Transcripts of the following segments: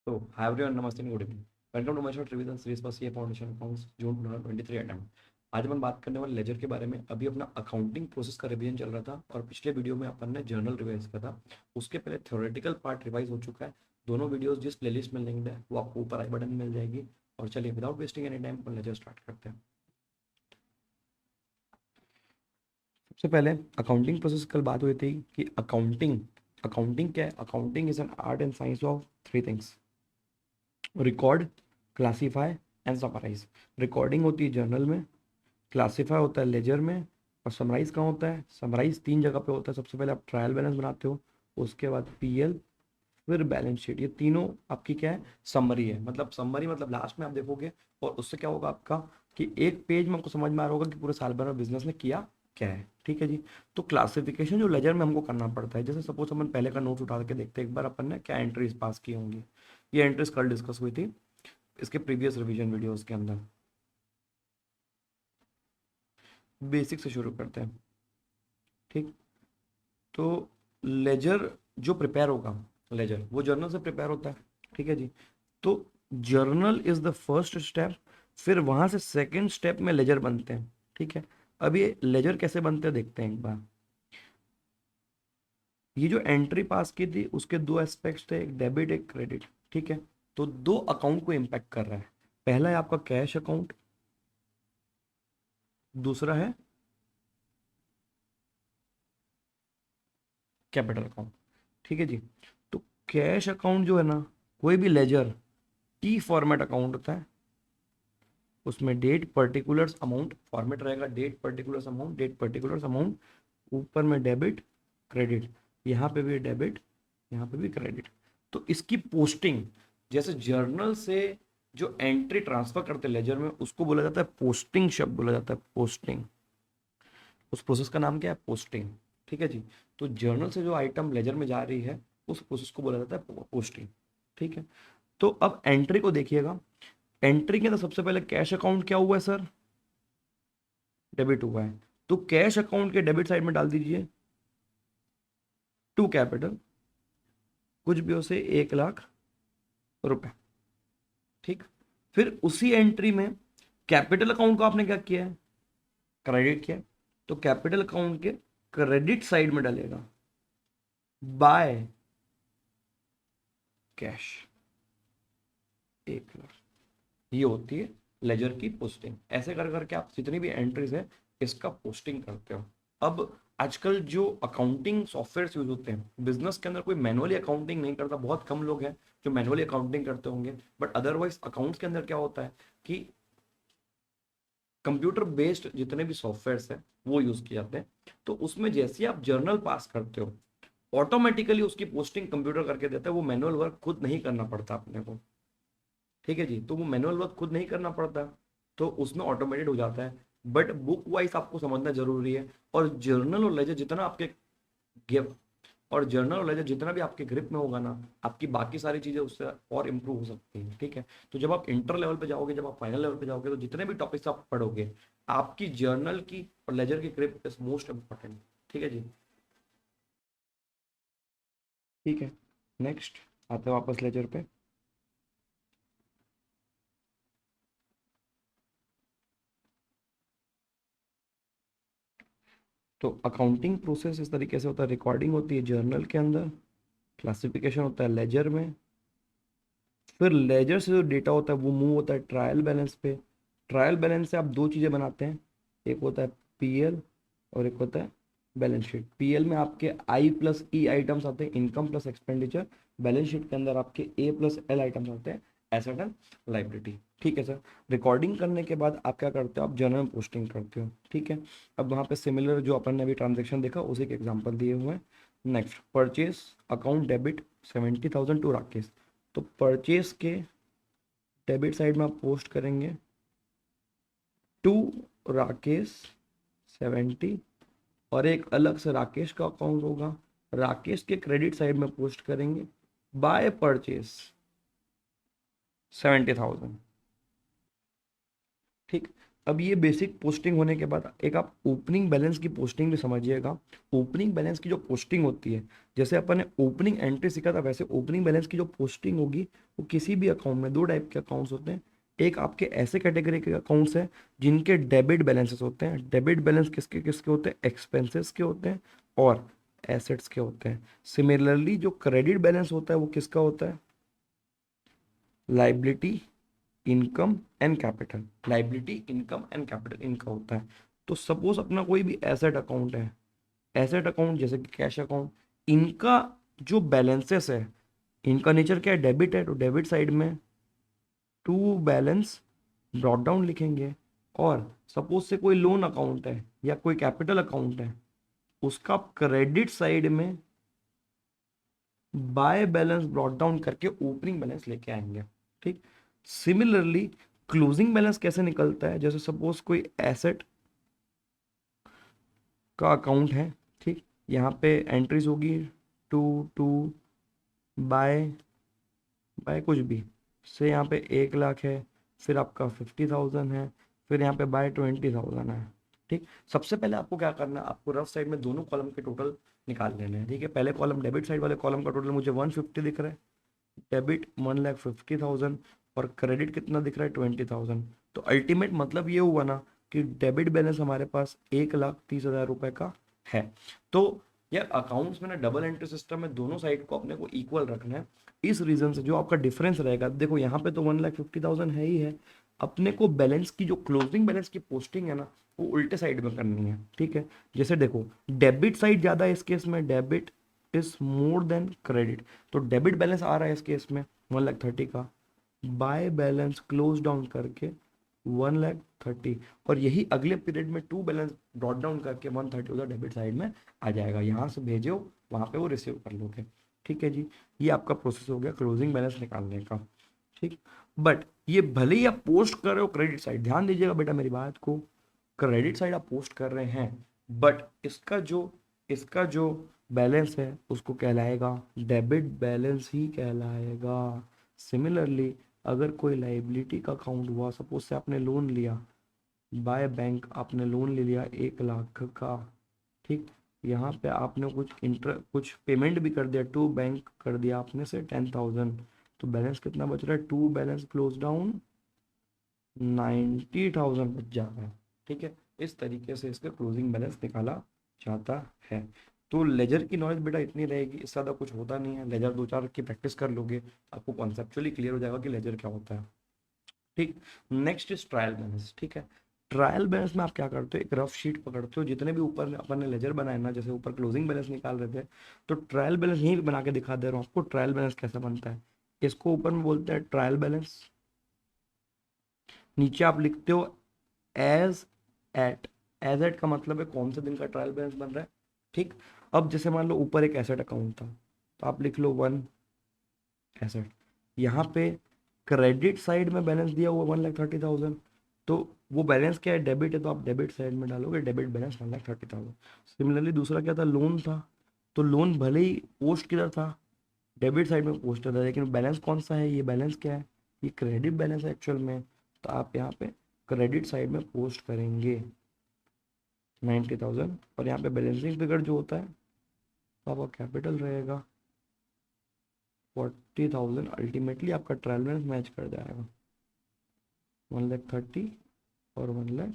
So, hi everyone, namaste and good evening. Welcome to my short revision series for CA Foundation Accounts June 2023 attempt. आज अपन बात करने वाले laser के बारे में। अभी अपना अकाउंटिंग प्रोसेस का रिवीजन चल रहा था और पिछले वीडियो में अपन ने जर्नल रिवाइज किया था। उसके पहले थ्योरेटिकल पार्ट रिवाइज हो चुका है। दोनों वीडियोस जिस प्लेलिस्ट में लिंक्ड है वो आपको ऊपर आई बटन में मिल जाएगी। और चलिए विदाउट वेस्टिंग एनी टाइम अपन लेजर स्टार्ट करते हैं। सबसे पहले अकाउंटिंग प्रोसेस कल बात हुई थी कि अकाउंटिंग अकाउंटिंग क्या है। Accounting is an art and science of three things: record, classify and summarise. Recording होती है जर्नल में, क्लासीफाई होता है लेजर में, और समराइज कहाँ होता है? समराइज तीन जगह पे होता है। सबसे पहले आप ट्रायल बैलेंस बनाते हो, उसके बाद पीएल, फिर बैलेंस शीट। ये तीनों आपकी क्या है? समरी है। मतलब समरी मतलब लास्ट में आप देखोगे और उससे क्या होगा आपका कि एक पेज में आपको समझ में आ रहा होगा कि पूरे साल भर में बिजनेस ने किया क्या है। ठीक है जी। तो क्लासिफिकेशन जो लेजर में हमको करना पड़ता है, जैसे सपोज अपन पहले का नोट उठा के देखते हैं एक बार अपन ने क्या एंट्रीज पास की होंगी। ये एंट्रीज कल डिस्कस हुई थी इसके प्रीवियस रिवीजन वीडियोस के अंदर। बेसिक से शुरू करते हैं। ठीक। तो लेजर जो प्रिपेयर होगा, लेजर वो जर्नल से प्रिपेयर होता है। ठीक है जी। तो journal is the first step, फिर वहां से सेकंड स्टेप में लेजर बनते हैं। ठीक है। अब ये लेजर कैसे बनते हैं देखते हैं एक बार। ये जो एंट्री पास की थी उसके दो एस्पेक्ट्स थे, एक डेबिट एक क्रेडिट। ठीक है। तो दो अकाउंट को इम्पैक्ट कर रहा है। पहला है आपका कैश अकाउंट, दूसरा है कैपिटल अकाउंट। ठीक है जी। तो कैश अकाउंट जो है ना, कोई भी लेजर टी फॉर्मेट अकाउंट होता है। उसमें डेट पर्टिकुलर्स अमाउंट फॉर्मेट रहेगा, date particulars amount, date particulars amount, ऊपर में डेबिट क्रेडिट, यहाँ पे भी डेबिट, यहाँ पे भी क्रेडिट। तो इसकी पोस्टिंग, जैसे जर्नल से जो एंट्री ट्रांसफर करते हैं लेजर में, उसको बोला जाता है पोस्टिंग। शब्द बोला जाता है पोस्टिंग। उस प्रोसेस का नाम क्या है? पोस्टिंग। ठीक है जी। तो जर्नल से जो आइटम लेजर में जा रही है उस प्रोसेस को बोला जाता है पोस्टिंग। ठीक है। तो अब एंट्री को देखिएगा। एंट्री के अंदर सबसे पहले कैश अकाउंट क्या हुआ है सर? डेबिट हुआ है। तो कैश अकाउंट के डेबिट साइड में डाल दीजिए टू कैपिटल, कुछ भी हो से 1,00,000 रुपए। ठीक। फिर उसी एंट्री में कैपिटल अकाउंट को आपने क्या किया है? क्रेडिट किया है। तो कैपिटल अकाउंट के क्रेडिट साइड में डालेगा बाय कैश 1,00,000। ये होती है लेजर की पोस्टिंग। ऐसे कर करके आप जितनी भी एंट्रीज है इसका पोस्टिंग करते हो। अब आजकल जो अकाउंटिंग सॉफ्टवेयर यूज होते हैं बिजनेस के अंदर, कोई मैनुअली अकाउंटिंग नहीं करता। बहुत कम लोग हैं जो मैनुअली अकाउंटिंग करते होंगे, बट अदरवाइज अकाउंट्स के अंदर क्या होता है कि कंप्यूटर बेस्ड जितने भी सॉफ्टवेयर हैं वो यूज किए जाते हैं। तो उसमें जैसे ही आप जर्नल पास करते हो ऑटोमेटिकली उसकी पोस्टिंग कंप्यूटर करके देता है। वो मैनुअल वर्क खुद नहीं करना पड़ता अपने को। ठीक है जी। तो वो मैनुअल वर्क खुद नहीं करना पड़ता, तो उसमें ऑटोमेटेड हो जाता है। बट बुक वाइज आपको समझना जरूरी है। और जर्नल और लेजर जितना आपके गिव और जर्नल और लेजर जितना भी आपके ग्रिप में होगा ना, आपकी बाकी सारी चीजें उससे और इम्प्रूव हो सकती हैं। ठीक है। तो जब आप इंटर लेवल पे जाओगे, जब आप फाइनल लेवल पे जाओगे, तो जितने भी टॉपिक्स आप पढ़ोगे, आपकी जर्नल की और लेजर की ग्रिप इज मोस्ट इंपॉर्टेंट। ठीक है जी। ठीक है। नेक्स्ट आते हैं वापस लेजर पे। तो अकाउंटिंग प्रोसेस इस तरीके से होता है। रिकॉर्डिंग होती है जर्नल के अंदर, क्लासिफिकेशन होता है लेजर में, फिर लेजर से जो डेटा होता है वो मूव होता है ट्रायल बैलेंस पे। ट्रायल बैलेंस से आप दो चीज़ें बनाते हैं, एक होता है पीएल और एक होता है बैलेंस शीट। पीएल में आपके आई प्लस ई आइटम्स आते हैं, income plus expenditure. Balance sheet के अंदर आपके ए प्लस एल आइटम्स आते हैं, एसेट एंड लाइबिलिटी। ठीक है सर। रिकॉर्डिंग करने के बाद आप क्या करते हो? आप जर्नल में पोस्टिंग करते हो। ठीक है। अब वहाँ पे सिमिलर जो अपन ने अभी ट्रांजेक्शन देखा उसी के एग्जाम्पल दिए हुए हैं। Next purchase account debit 70,000 to Rakesh. तो परचेज के डेबिट साइड में आप पोस्ट करेंगे टू राकेश 70, और एक अलग से राकेश का अकाउंट होगा, राकेश के क्रेडिट साइड में पोस्ट करेंगे बाय परचेज 70,000। ठीक। अब ये बेसिक पोस्टिंग होने के बाद एक आप ओपनिंग बैलेंस की पोस्टिंग भी समझिएगा। ओपनिंग बैलेंस की जो पोस्टिंग होती है, जैसे अपन ने ओपनिंग एंट्री सीखा था, वैसे ओपनिंग बैलेंस की जो पोस्टिंग होगी वो किसी भी अकाउंट में दो टाइप के अकाउंट्स होते हैं। एक आपके ऐसे कैटेगरी के अकाउंट्स हैं जिनके डेबिट बैलेंसेस होते हैं। डेबिट बैलेंस किसके किसके होते हैं? एक्सपेंसेस के होते हैं और एसेट्स के होते हैं। सिमिलरली जो क्रेडिट बैलेंस होता है वो किसका होता है? Liability, income and capital. Liability, income and capital इनका होता है। तो सपोज अपना कोई भी एसेट अकाउंट है, एसेट अकाउंट जैसे कि कैश अकाउंट, इनका जो बैलेंसेस है, इनका नेचर क्या है? डेबिट है, तो डेबिट साइड में टू बैलेंस ब्रॉट डाउन लिखेंगे। और सपोज से कोई लोन अकाउंट है या कोई कैपिटल अकाउंट है, उसका क्रेडिट साइड में बाय बैलेंस ब्रॉट डाउन करके ओपनिंग बैलेंस लेके आएंगे। ठीक। सिमिलरली क्लोजिंग बैलेंस कैसे निकलता है? जैसे सपोज कोई एसेट का अकाउंट है, ठीक, यहाँ पे एंट्रीज होगी टू टू बाय बाय कुछ भी से, यहाँ पे 1 लाख है, फिर आपका 50,000 है, फिर यहाँ पे बाय 20,000 है। ठीक। सबसे पहले आपको क्या करना है? आपको रफ साइड में दोनों कॉलम के टोटल निकाल लेने हैं। ठीक है, पहले कॉलम डेबिट साइड वाले कॉलम का टोटल मुझे 150 दिख रहा है, डेबिट 1,50,000 और क्रेडिट कितना दिख रहा है? 20,000। तो अल्टीमेट मतलब ये हुआ ना कि डेबिट बैलेंस हमारे पास 1,30,000 रुपए का है। तो यार अकाउंट्स में ना डबल एंट्री सिस्टम में दोनों साइड को अपने को इक्वल रखना है। इस रीजन से जो आपका डिफरेंस रहेगा, देखो यहाँ पे तो 1,50,000 है ही है, अपने को बैलेंस की जो क्लोजिंग बैलेंस की पोस्टिंग है ना, वो उल्टे साइड में करनी है। ठीक है, जैसे देखो डेबिट साइड ज्यादा है इस केस में, debit is more than credit, तो डेबिट बैलेंस आ रहा है इस केस में 1,30,000 का, बाय बैलेंस क्लोज डाउन करके 1,30,000, और यही अगले पीरियड में टू बैलेंस ब्रॉट डाउन करके 130 उधर डेबिट साइड में आ जाएगा। यहाँ से भेजो वहाँ पे वो रिसीव कर लोगे। ठीक है जी, ये आपका प्रोसेस हो गया क्लोजिंग बैलेंस निकालने का। ठीक। बट ये भले ही आप पोस्ट कर रहे हो क्रेडिट साइड, ध्यान दीजिएगा बेटा मेरी बात को, क्रेडिट साइड आप पोस्ट कर रहे हैं, बट इसका जो बैलेंस है उसको कहलाएगा डेबिट बैलेंस ही कहलाएगा। सिमिलरली अगर कोई लाइबिलिटी का अकाउंट हुआ, सपोज से आपने लोन लिया बाय बैंक, आपने लोन ले लिया 1 लाख का, ठीक, यहाँ पे आपने कुछ पेमेंट भी कर दिया, टू बैंक कर दिया आपने से 10,000, तो बैलेंस कितना बच रहा है? टू बैलेंस क्लोज डाउन 90,000 बच जाता है। ठीक है, इस तरीके से इसका क्लोजिंग बैलेंस निकाला जाता है। तो लेजर की नॉलेज बेटा इतनी रहेगी, इससे ज़्यादा कुछ होता नहीं है। लेजर 2-4 की प्रैक्टिस कर लोगे, आपको कॉन्सेप्चुअली क्लियर हो जाएगा कि लेजर क्या होता है। ठीक। Next is trial balance. ठीक है, ट्रायल बैलेंस में आप क्या करते हो? एक रफ शीट पकड़ते हो, जितने भी ऊपर अपन ने लेजर बनाए ना, जैसे ऊपर क्लोजिंग बैलेंस निकाल रहे थे, तो ट्रायल बैलेंस यहीं बना के दिखा दे रहा हूँ आपको ट्रायल बैलेंस कैसे बनता है। इसको ऊपर में बोलते हैं ट्रायल बैलेंस, नीचे आप लिखते हो एज एट। एज एट का मतलब है कौन से दिन का ट्रायल बैलेंस बन रहा है। ठीक। अब जैसे मान लो ऊपर एक एसेट अकाउंट था, तो आप लिख लो 1 एसेट, यहाँ पे क्रेडिट साइड में बैलेंस दिया हुआ 1,30,000, तो वो बैलेंस क्या है? डेबिट है, तो आप डेबिट साइड में डालोगे डेबिट बैलेंस 1,30,000। सिमिलरली दूसरा क्या था? लोन था, तो लोन भले ही पोस्ट किधर था? डेबिट साइड में पोस्ट था, लेकिन बैलेंस कौन सा है? ये बैलेंस क्या है? ये क्रेडिट बैलेंस है एक्चुअल में, तो आप यहाँ पे क्रेडिट साइड में पोस्ट करेंगे 90,000, और यहाँ पे बैलेंसिंग फिगर जो होता है तो आपका कैपिटल रहेगा 40,000। अल्टीमेटली आपका ट्रायल बैलेंस मैच कर जाएगा 1,30,000 और 1,30,000,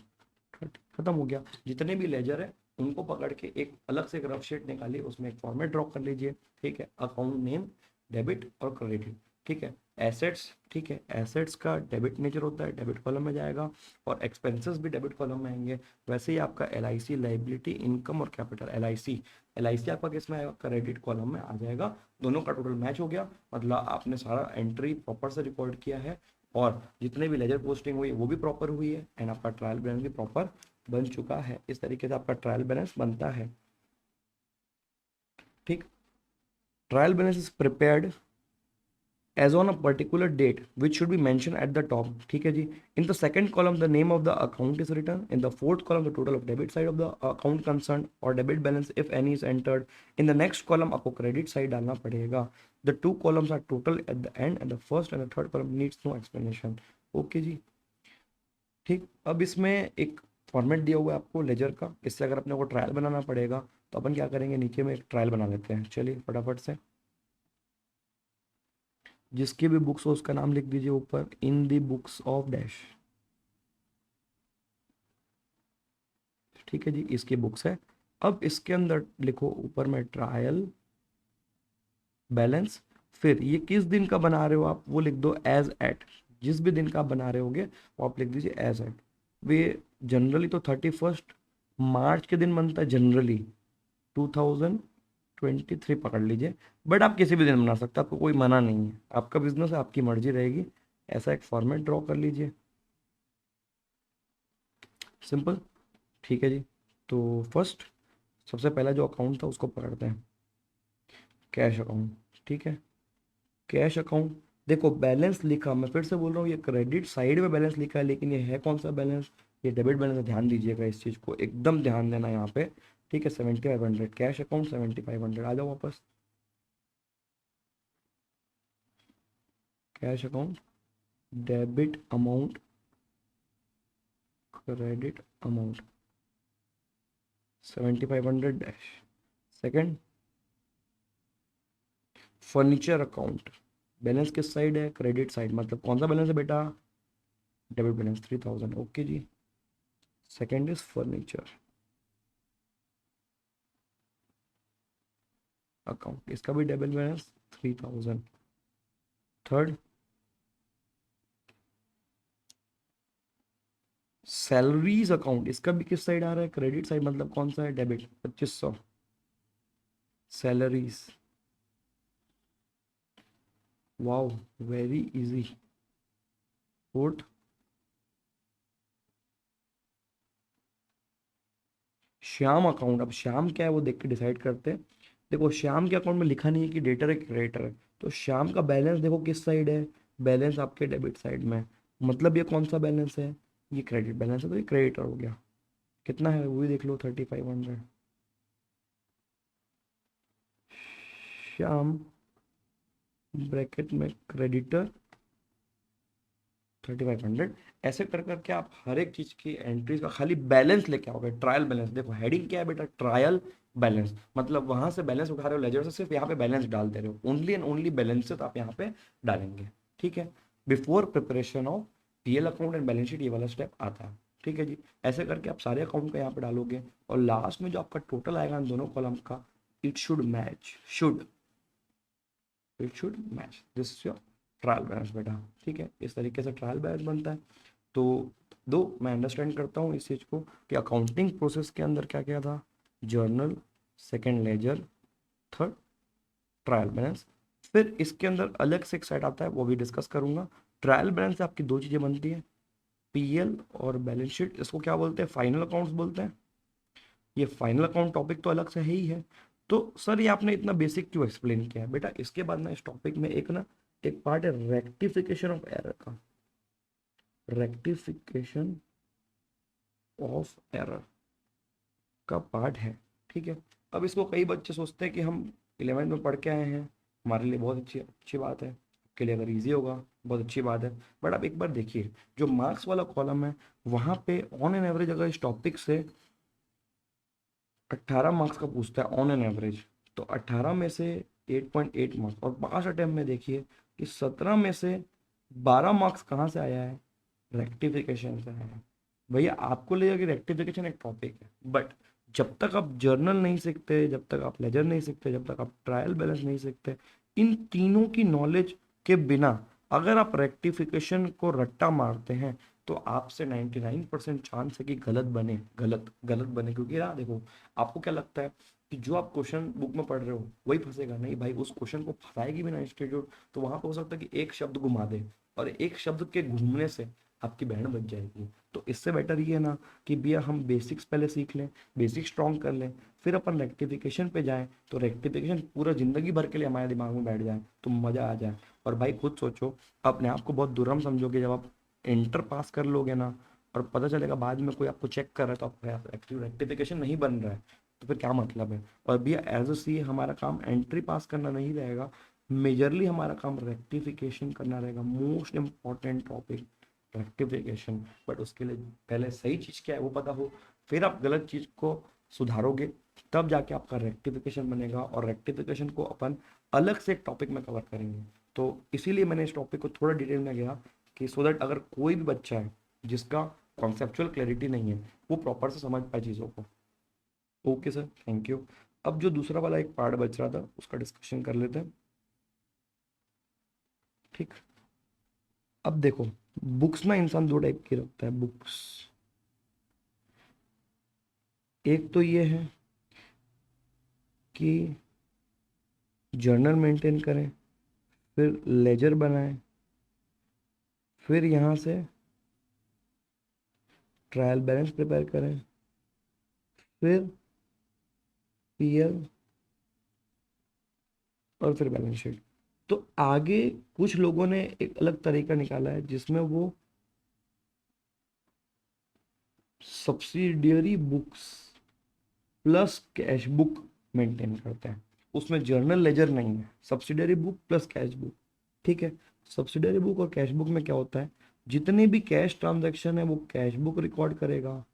खत्म हो गया। जितने भी लेजर है उनको पकड़ के एक अलग से एक रफ शीट निकालिए, उसमें एक फॉर्मेट ड्रॉ कर लीजिए। ठीक है, अकाउंट नेम, डेबिट और क्रेडिट। ठीक है, एसेट्स, ठीक है, एसेट्स का डेबिट नेचर होता है, डेबिट कॉलम में जाएगा, और एक्सपेंसेस भी डेबिट कॉलम में आएंगे। वैसे ही आपका LIC, लाइबिलिटी, इनकम और कैपिटल, LIC आपका किस में आएगा? क्रेडिट कॉलम में आ जाएगा। दोनों का टोटल मैच हो गया, मतलब आपने सारा एंट्री प्रॉपर से रिकॉर्ड किया है, और जितने भी लेजर पोस्टिंग हुई वो भी प्रॉपर हुई है, एंड आपका ट्रायल बैलेंस भी प्रॉपर बन चुका है। इस तरीके से आपका ट्रायल बैलेंस बनता है। ठीक। Trial balance is prepared as on a particular date which should be mentioned at the top. ठीक है जी, in the second column the name of the account is written, in the fourth column the total of debit side of the account concerned or debit balance if any is entered, in the next column आपको credit side डालना पड़ेगा। The two columns are total at the end and the first and the third column needs no explanation. Okay जी, ठीक, अब इसमें एक format दिया हुआ है आपको लेजर का, इससे अगर अपने को ट्रायल बनाना पड़ेगा तो अपन क्या करेंगे, नीचे में एक ट्रायल बना लेते हैं। चलिए फटाफट से, जिसकी भी बुक्स हो उसका नाम लिख दीजिए ऊपर, इन दी बुक्स ऑफ डैश। ठीक है जी, इसकी बुक्स है। अब इसके अंदर लिखो ऊपर में ट्रायल बैलेंस, फिर ये किस दिन का बना रहे हो आप वो लिख दो एज एट, जिस भी दिन का आप बना रहे होगे वो आप लिख दीजिए एज एट। वे जनरली तो 31 मार्च के दिन बनता है जनरली, 2023 पकड़ लीजिए, बट आप किसी भी दिन बना सकते हैं, आपको कोई मना नहीं है, आपका बिजनेस है, आपकी मर्जी रहेगी। ऐसा एक फॉर्मेट ड्रॉ कर लीजिए, सिंपल। ठीक है जी, तो फर्स्ट सबसे पहला जो अकाउंट था उसको पकड़ते हैं, कैश अकाउंट। ठीक है, कैश अकाउंट, देखो बैलेंस लिखा, मैं फिर से बोल रहा हूँ, ये क्रेडिट साइड में बैलेंस लिखा है, लेकिन ये है कौन सा बैलेंस, ये डेबिट बैलेंस है, ध्यान दीजिएगा इस चीज़ को, एकदम ध्यान देना यहाँ पे। ठीक है, 7500 कैश अकाउंट, 7500 आ जाओ वापस, cash account, debit amount, credit amount, 7500 dash. Second, furniture account, balance किस साइड है, क्रेडिट साइड, मतलब कौन सा बैलेंस है बेटा, डेबिट बैलेंस 3000, ओके जी। सेकेंड इज फर्नीचर अकाउंट, इसका भी debit balance 3000। Third, salaries account, इसका भी किस साइड आ रहा है, क्रेडिट साइड, मतलब कौन सा है, debit, 2500, salaries. Wow, very easy. Fourth, Shyam account, अब श्याम क्या है वो देख के डिसाइड करते हैं। देखो श्याम के अकाउंट में लिखा नहीं है कि डेटर है क्रेडिटर है, तो श्याम का बैलेंस देखो किस साइड है, बैलेंस आपके डेबिट साइड में है, मतलब ये कौन सा बैलेंस है, ये क्रेडिट बैलेंस है, तो ये क्रेडिटर हो गया। कितना है वो भी देख लो, 3500। श्याम ब्रैकेट में क्रेडिटर 3500, ऐसे कर करके आप हर एक चीज की एंट्रीज का खाली बैलेंस लेके आओगे। ट्रायल बैलेंस, देखो हेडिंग क्या है बेटा, ट्रायल बैलेंस, मतलब वहां से बैलेंस उठा रहे हो लेजर से, सिर्फ यहाँ पे बैलेंस डाल दे रहे हो, ओनली एंड ओनली बैलेंस आप यहाँ पे डालेंगे। ठीक है, before preparation of PL account and balance sheet ये वाला स्टेप आता है। ठीक है जी, ऐसे करके आप सारे अकाउंट का यहाँ पे डालोगे, और लास्ट में जो आपका टोटल आएगा इन दोनों कॉलम का, it should match, it should match this your trial balance बेटा। ठीक है, इस तरीके से ट्रायल बैलेंस बनता है। तो दो, मैं अंडरस्टैंड करता हूँ इस चीज़ को कि अकाउंटिंग प्रोसेस के अंदर क्या क्या था, journal, second ledger, third trial balance. फिर इसके अंदर अलग से एक साइड आता है, वो भी डिस्कस करूंगा। ट्रायल बैलेंस से आपकी दो चीज़ें बनती हैं, पीएल और बैलेंस शीट, इसको क्या बोलते हैं, फाइनल अकाउंट्स बोलते हैं। ये फाइनल अकाउंट टॉपिक तो अलग से है ही है। तो सर ये आपने इतना बेसिक क्यों एक्सप्लेन किया है बेटा, इसके बाद ना इस टॉपिक में एक पार्ट है रेक्टिफिकेशन ऑफ एरर का, रेक्टिफिकेशन ऑफ एरर का पार्ट है। ठीक है, अब इसको कई बच्चे सोचते हैं कि हम 11th में पढ़ के आए हैं, हमारे लिए बहुत अच्छी अच्छी बात है, आपके लिए अगर इजी होगा बहुत अच्छी बात है, बट आप एक बार देखिए जो मार्क्स वाला कॉलम है वहाँ पे ऑन एन एवरेज अगर इस टॉपिक से 18 मार्क्स का पूछता है ऑन एन एवरेज, तो 18 में से 8.8 मार्क्स, और 5 अटेम्प्ट में देखिए कि 17 में से 12 मार्क्स कहाँ से आया है, रेक्टिफिकेशन से आया है। भैया आपको लगेगा कि रेक्टिफिकेशन एक टॉपिक है, बट जब तक आप जर्नल नहीं सीखते, जब तक आप लेजर नहीं सीखते, जब तक आप ट्रायल बैलेंस नहीं सीखते, इन तीनों की नॉलेज के बिना अगर आप रेक्टिफिकेशन को रट्टा मारते हैं तो आपसे 99% चांस है कि गलत बने, क्योंकि ना देखो आपको क्या लगता है कि जो आप क्वेश्चन बुक में पढ़ रहे हो वही फंसेगा, नहीं भाई, उस क्वेश्चन को फंसाएगी भी ना इंस्टीट्यूट, तो वहां पर हो सकता है कि एक शब्द घुमा दे, और एक शब्द के घूमने से आपकी बैंड बच जाएगी। तो इससे बेटर ये है ना कि भैया हम बेसिक्स पहले सीख लें, बेसिक स्ट्रॉन्ग कर लें, फिर अपन रेक्टिफिकेशन पे जाएं, तो रेक्टिफिकेशन पूरा जिंदगी भर के लिए हमारे दिमाग में बैठ जाए तो मजा आ जाए। और भाई खुद सोचो, अपने आप को बहुत दुर्म समझोगे जब आप इंटर पास कर लोगे ना, और पता चलेगा बाद में कोई आपको चेक कर रहा है तो आपका रेक्टिफिकेशन नहीं बन रहा है, तो फिर क्या मतलब है। और भैया एज अ सी हमारा काम एंट्री पास करना नहीं रहेगा, मेजरली हमारा काम रेक्टिफिकेशन करना रहेगा, most important topic. Rectification, but उसके लिए पहले सही चीज क्या है वो पता हो, फिर आप गलत चीज को सुधारोगे, तब जाके आपका रेक्टिफिकेशन बनेगा, और रेक्टिफिकेशन को अपन अलग से एक टॉपिक में कवर करेंगे। तो इसीलिए मैंने इस टॉपिक को थोड़ा डिटेल में गया कि सो दैट अगर कोई भी बच्चा है जिसका कॉन्सेप्चुअल क्लैरिटी नहीं है वो प्रॉपर से समझ पाए चीज़ों को। Okay sir, thank you. अब जो दूसरा वाला एक पार्ट बच रहा था उसका डिस्कशन कर लेते हैं। ठीक, अब देखो, बुक्स ना इंसान दो टाइप की रखता है बुक्स। एक तो ये है कि जर्नल मेंटेन करें, फिर लेजर बनाएं, फिर यहाँ से ट्रायल बैलेंस प्रिपेयर करें, फिर पीएल, और फिर बैलेंस शीट। तो आगे कुछ लोगों ने एक अलग तरीका निकाला है जिसमें वो subsidiary books plus cash book maintain करते हैं। उसमें जर्नल लेजर नहीं है, subsidiary book plus cash book. ठीक है, सब्सिडियरी बुक और कैश बुक में क्या होता है, जितने भी कैश ट्रांजैक्शन है वो कैश बुक रिकॉर्ड करेगा,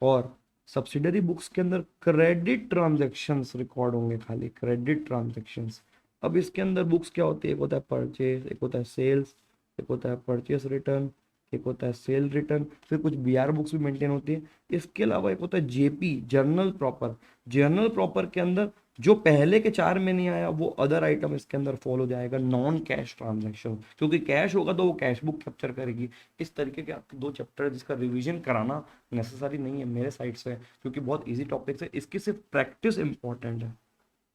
और सब्सिडियरी बुक्स के अंदर क्रेडिट ट्रांजैक्शंस रिकॉर्ड होंगे, खाली क्रेडिट ट्रांजैक्शंस। अब इसके अंदर बुक्स क्या होती है, एक होता है परचेज, एक होता है सेल्स, एक होता है परचेज रिटर्न, एक होता है सेल रिटर्न, फिर कुछ बीआर बुक्स भी मेंटेन होती है। इसके अलावा एक होता है JP, journal proper. Journal proper के अंदर जो पहले के 4 में नहीं आया वो अदर आइटम इसके अंदर फॉलो हो जाएगा, नॉन कैश ट्रांजैक्शन, क्योंकि कैश होगा तो वो कैश बुक कैप्चर करेगी। इस तरीके के आपके 2 चैप्टर है जिसका रिवीजन कराना नेसेसरी नहीं है मेरे साइड से, क्योंकि बहुत ईजी टॉपिक्स है, इसकी सिर्फ प्रैक्टिस इंपॉर्टेंट है,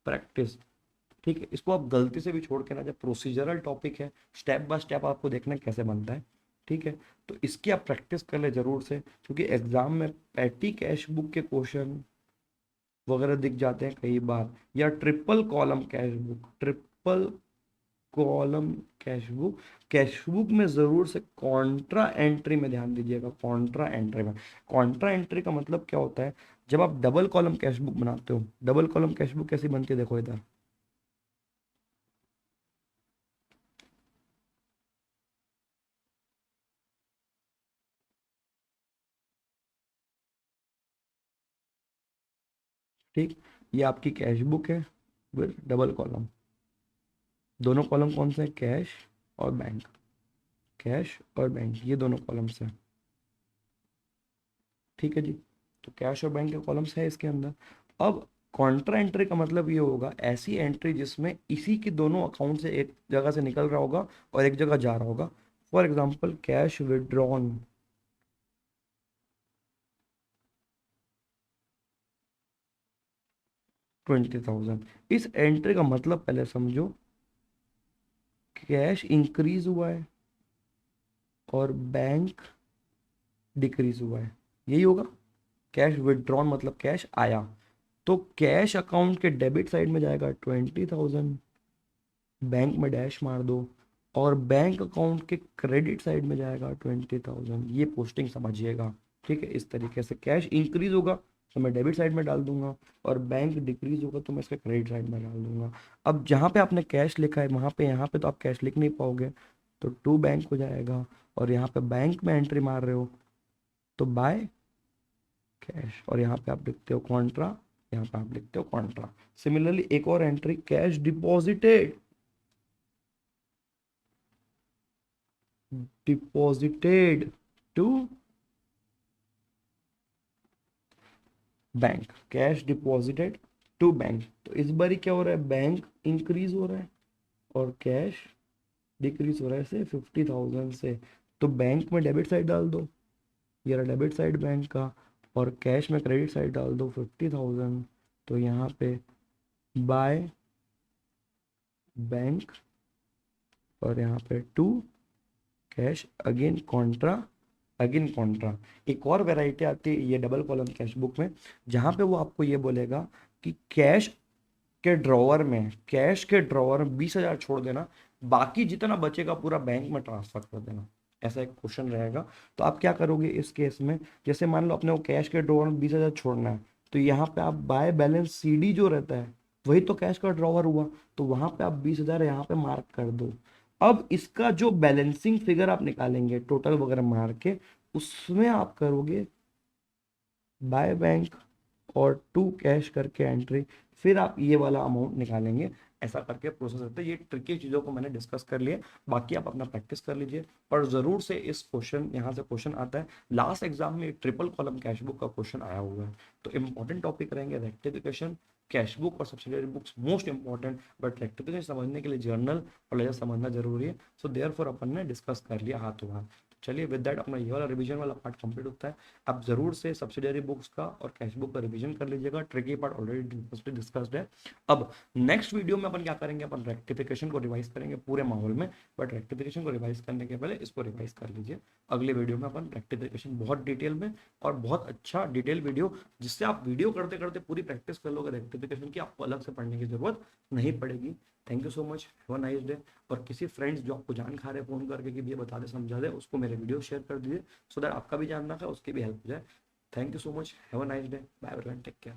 प्रैक्टिस। ठीक है, इसको आप गलती से भी छोड़ के ना, जब प्रोसीजरल टॉपिक है, स्टेप बाय स्टेप आपको देखना है कैसे बनता है। ठीक है, तो इसकी आप प्रैक्टिस कर ले जरूर से, क्योंकि एग्जाम में पैटी कैश बुक के क्वेश्चन वगैरह दिख जाते हैं कई बार, या triple column cash book, triple column cash book. Cash book में जरूर से कॉन्ट्रा एंट्री में ध्यान दीजिएगा, कॉन्ट्रा एंट्री में। कॉन्ट्रा एंट्री का मतलब क्या होता है, जब आप डबल कॉलम कैश बुक बनाते हो, डबल कॉलम कैश बुक कैसी बनती है देखो इधर, ठीक, ये आपकी कैश बुक है विद डबल कॉलम। दोनों कॉलम कौन से हैं, कैश और बैंक, कैश और बैंक, ये दोनों कॉलम्स हैं। ठीक है जी, तो कैश और बैंक के कॉलम्स है इसके अंदर। अब कॉन्ट्रा एंट्री का मतलब ये होगा ऐसी एंट्री जिसमें इसी के दोनों अकाउंट से एक जगह से निकल रहा होगा और एक जगह जा रहा होगा। For example cash withdrawn, 20,000। इस एंट्री का मतलब पहले समझो, कैश इंक्रीज हुआ है और बैंक डिक्रीज हुआ है, यही होगा। कैश विदड्रॉन मतलब कैश आया, तो कैश अकाउंट के डेबिट साइड में जाएगा 20,000, बैंक में डैश मार दो, और बैंक अकाउंट के क्रेडिट साइड में जाएगा 20,000। ये पोस्टिंग समझिएगा। ठीक है, इस तरीके से कैश इंक्रीज होगा तो मैं डेबिट साइड में डाल दूंगा, और बैंक डिक्रीज होगा तो मैं इसके क्रेडिट साइड में डाल दूंगा। अब जहाँ पे आपने कैश लिखा है वहाँ पे, यहाँ पे तो आप कैश लिख नहीं पाओगे, तो टू बैंक हो जाएगा, और यहाँ पे बैंक में एंट्री मार रहे हो तो बाय कैश, और यहाँ पे आप लिखते हो कॉन्ट्रा, यहाँ पे आप लिखते हो कॉन्ट्रा। सिमिलरली एक और entry, cash deposited, deposited to bank, cash deposited to bank. तो इस बार क्या हो रहा है, बैंक इंक्रीज हो रहा है और कैश डिक्रीज हो रहा है से 50,000 से, तो बैंक में डेबिट साइड डाल दो, ये रहा डेबिट साइड बैंक का, और कैश में क्रेडिट साइड डाल दो 50,000, तो यहाँ पे बाय बैंक, और यहाँ पे to cash, again contra, again contra. एक और वैरायटी आती है ये डबल कॉलम कैश बुक में, जहाँ पे वो आपको ये बोलेगा कि कैश के ड्रॉवर में, कैश के ड्रॉवर में 20,000 छोड़ देना, बाकी जितना बचेगा पूरा बैंक में ट्रांसफर कर देना, ऐसा एक क्वेश्चन रहेगा। तो आप क्या करोगे इस केस में, जैसे मान लो अपने को कैश के ड्रॉवर में 20,000 छोड़ना है, तो यहाँ पे आप बाय बैलेंस सीडी जो रहता है वही तो कैश का ड्रॉवर हुआ, तो वहां पे आप 20,000 यहाँ पे मार्क कर दो। अब इसका जो बैलेंसिंग फिगर आप निकालेंगे टोटल वगैरह मार के, उसमें आप करोगे बाय बैंक और टू कैश करके एंट्री, फिर आप ये वाला अमाउंट निकालेंगे। ऐसा करके प्रोसेस रहता है। ये ट्रिकी चीज़ों को मैंने डिस्कस कर लिया, बाकी आप अपना प्रैक्टिस कर लीजिए। और ज़रूर से इस क्वेश्चन, यहाँ से क्वेश्चन आता है लास्ट एग्जाम में, ट्रिपल कॉलम कैश बुक का क्वेश्चन आया हुआ है। तो इंपॉर्टेंट टॉपिक रहेंगे रेक्टिफिकेशन, कैश बुक और subsidiary books most important, but rectification समझने के लिए जर्नल और लेजर समझना जरूरी है। सो देयरफॉर अपन ने डिस्कस कर लिया हाथों हाथ। चलिए विद दैट अपना ये वाला रिवीजन वाला पार्ट कंप्लीट होता है। आप जरूर से सब्सिडियरी बुक्स का और कैश बुक का रिवीजन कर लीजिएगा, ट्रिकी पार्ट ऑलरेडी डिस्कस्ड है। अब नेक्स्ट वीडियो में अपन क्या करेंगे, अपन रेक्टिफिकेशन को रिवाइज करेंगे पूरे माहौल में, बट रेक्टिफिकेशन को रिवाइज करने के पहले इसको रिवाइज कर लीजिए। अगले वीडियो में अपन रेक्टिफिकेशन बहुत डिटेल में और बहुत अच्छा डिटेल वीडियो, जिससे आप वीडियो करते करते पूरी प्रैक्टिस कर लोगे रेक्टिफिकेशन की, आपको अलग से पढ़ने की जरूरत नहीं पड़ेगी। Thank you so much, have a nice day. और किसी फ्रेंड्स जो आपको जान खा रहे फोन करके कि ये बता दे समझा दे, उसको मेरे वीडियो शेयर कर दीजिए, सो दैट आपका भी जानना है, उसकी भी हेल्प हो जाए। Thank you so much, have a nice day, bye everyone, take care.